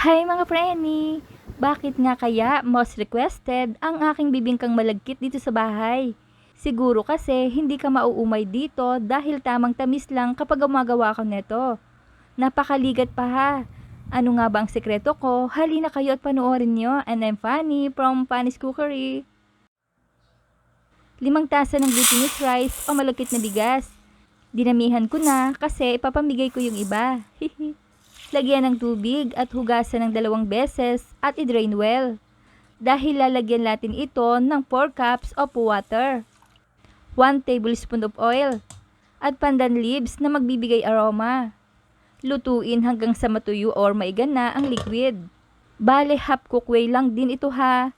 Hi mga preni! Bakit nga kaya most requested ang aking bibingkang malagkit dito sa bahay? Siguro kasi hindi ka mauumay dito dahil tamang tamis lang kapag gumagawa ka neto. Napakaligat pa ha! Ano nga ba ang sekreto ko? Halina kayo at panoorin nyo, and I'm Fanny from Fanny's Cookery. 5 tasa ng glutinous rice o malagkit na bigas. Dinamihan ko na kasi ipapamigay ko yung iba. Lagyan ng tubig at hugasan ng 2 beses at i-drain well. Dahil lalagyan natin ito ng 4 cups of water, 1 tablespoon of oil, at pandan leaves na magbibigay aroma. Lutuin hanggang sa matuyo or maigan na ang liquid. Bale half cook way lang din ito ha.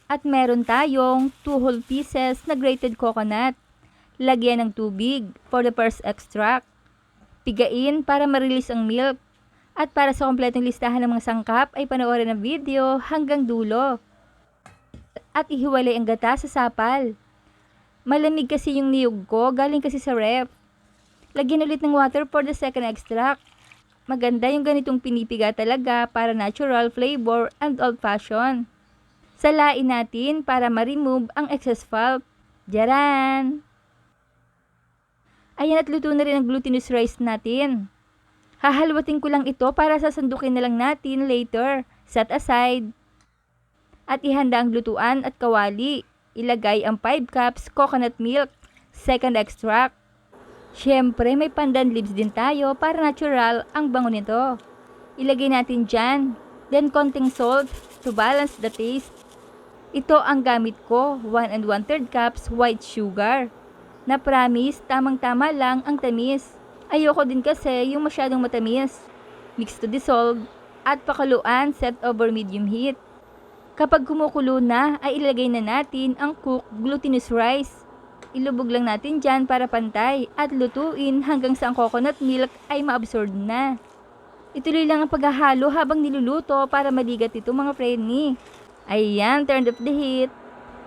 At meron tayong 2 whole pieces na grated coconut. Lagyan ng tubig for the first extract. Pigain para ma-release ang milk. At para sa kompletong listahan ng mga sangkap ay panoorin ang video hanggang dulo. At ihiwalay ang gata sa sapal. Malamig kasi yung niyog ko, galing kasi sa ref. Lagyan ulit ng water for the second extract. Maganda yung ganitong pinipiga talaga para natural flavor and old fashion. Salain natin para ma-remove ang excess pulp. Jaran! Ayan at luto na rin ang glutinous rice natin. Hahalwatin ko lang ito para sasandukin na lang natin later. Set aside. At ihanda ang lutuan at kawali. Ilagay ang 5 cups coconut milk, second extract. Syempre may pandan leaves din tayo para natural ang bango nito. Ilagay natin dyan. Then konting salt to balance the taste. Ito ang gamit ko, 1 1/3 cups white sugar. Na promise, tamang-tama lang ang tamis. Ayoko din kasi yung masyadong matamis. Mix to dissolve at pakuluan set over medium heat. Kapag kumukulo na, ay ilagay na natin ang cooked glutinous rice. Ilubog lang natin dyan para pantay at lutuin hanggang sa ang coconut milk ay ma-absorb na. Ituloy lang ang paghahalo habang niluluto para maligat ito mga preni. Ayan, turn up the heat.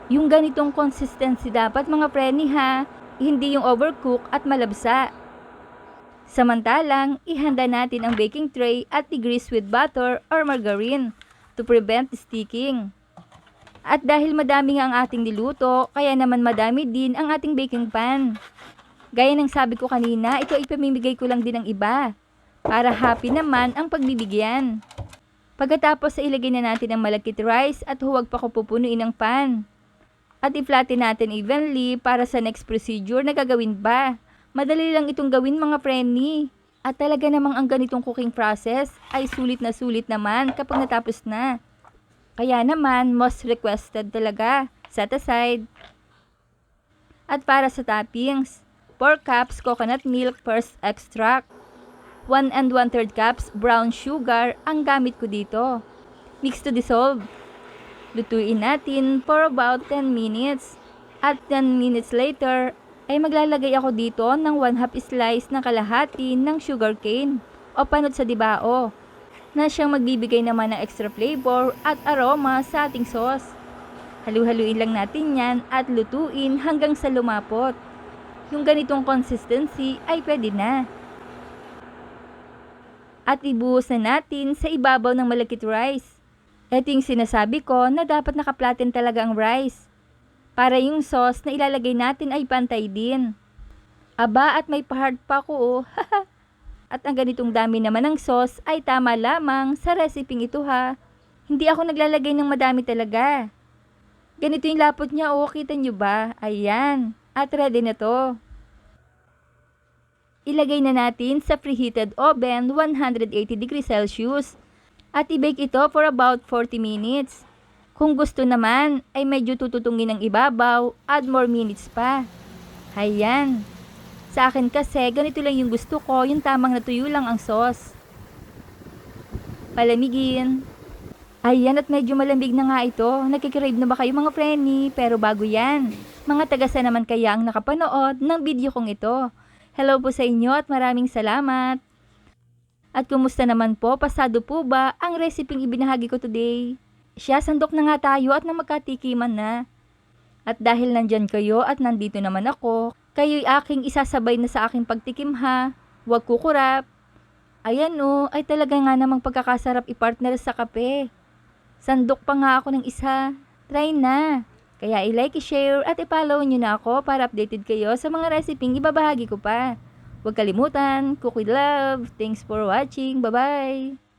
Yung ganitong consistency dapat mga preni ha. Hindi yung overcook at malabsa. Samantalang, ihanda natin ang baking tray at i-grease with butter or margarine to prevent sticking. At dahil madami nga ang ating niluto, kaya naman madami din ang ating baking pan. Gaya ng sabi ko kanina, ito ipamimigay ko lang din ang iba. Para happy naman ang pagbibigyan. Pagkatapos sa ilagay na natin ang malagkit rice at huwag pa ko pupunuin ang pan. At i-flatten natin evenly para sa next procedure na gagawin ba. Madali lang itong gawin mga preni. At talaga namang ang ganitong cooking process ay sulit naman kapag natapos na. Kaya naman, most requested talaga. Set aside. At para sa toppings, 4 cups coconut milk first extract. 1 1/3 cups brown sugar ang gamit ko dito. Mix to dissolve. Lutuin natin for about 10 minutes. At 10 minutes later, ay maglalagay ako dito ng 1/2 slice na kalahati ng sugarcane o panot sa dibao na siyang magbibigay naman ng extra flavor at aroma sa ating sauce. Halu-haluin lang natin yan at lutuin hanggang sa lumapot. Yung ganitong consistency ay pwede na. At ibuhos na natin sa ibabaw ng malagkit rice. Ito yung sinasabi ko na dapat naka-flatten talaga ang rice. Para yung sauce na ilalagay natin ay pantay din. Aba at may pa-hard pa ko oh. At ang ganitong dami naman ng sauce ay tama lamang sa reseping ito ha. Hindi ako naglalagay ng madami talaga. Ganito yung lapot niya oh, kita nyo ba? Ayan. At ready na to. Ilagay na natin sa preheated oven 180 degrees Celsius. At i-bake ito for about 40 minutes. Kung gusto naman, ay medyo tututungin ang ibabaw, add more minutes pa. Ayan. Sa akin kasi, ganito lang yung gusto ko, yung tamang natuyo lang ang sauce. Palamigin. Ayan at medyo malamig na nga ito. Nagkikrave na ba kayo mga preni? Pero bago yan, mga tagasa naman kaya ang nakapanood ng video kong ito. Hello po sa inyo at maraming salamat. At kumusta naman po, pasado po ba ang reseping ibinahagi ko today? Siya, sandok na nga tayo at na magkatikiman na. At dahil nandyan kayo at nandito naman ako, kayo'y aking isasabay na sa aking pagtikim ha. Huwag kukurap. Ayan oh, ay talaga nga namang pagkakasarap i-partner sa kape. Sandok pa nga ako ng isa. Try na. Kaya i-like, i-share at i-follow nyo na ako para updated kayo sa mga reseping ibabahagi ko pa. Huwag kalimutan, cook with love. Thanks for watching. Bye-bye!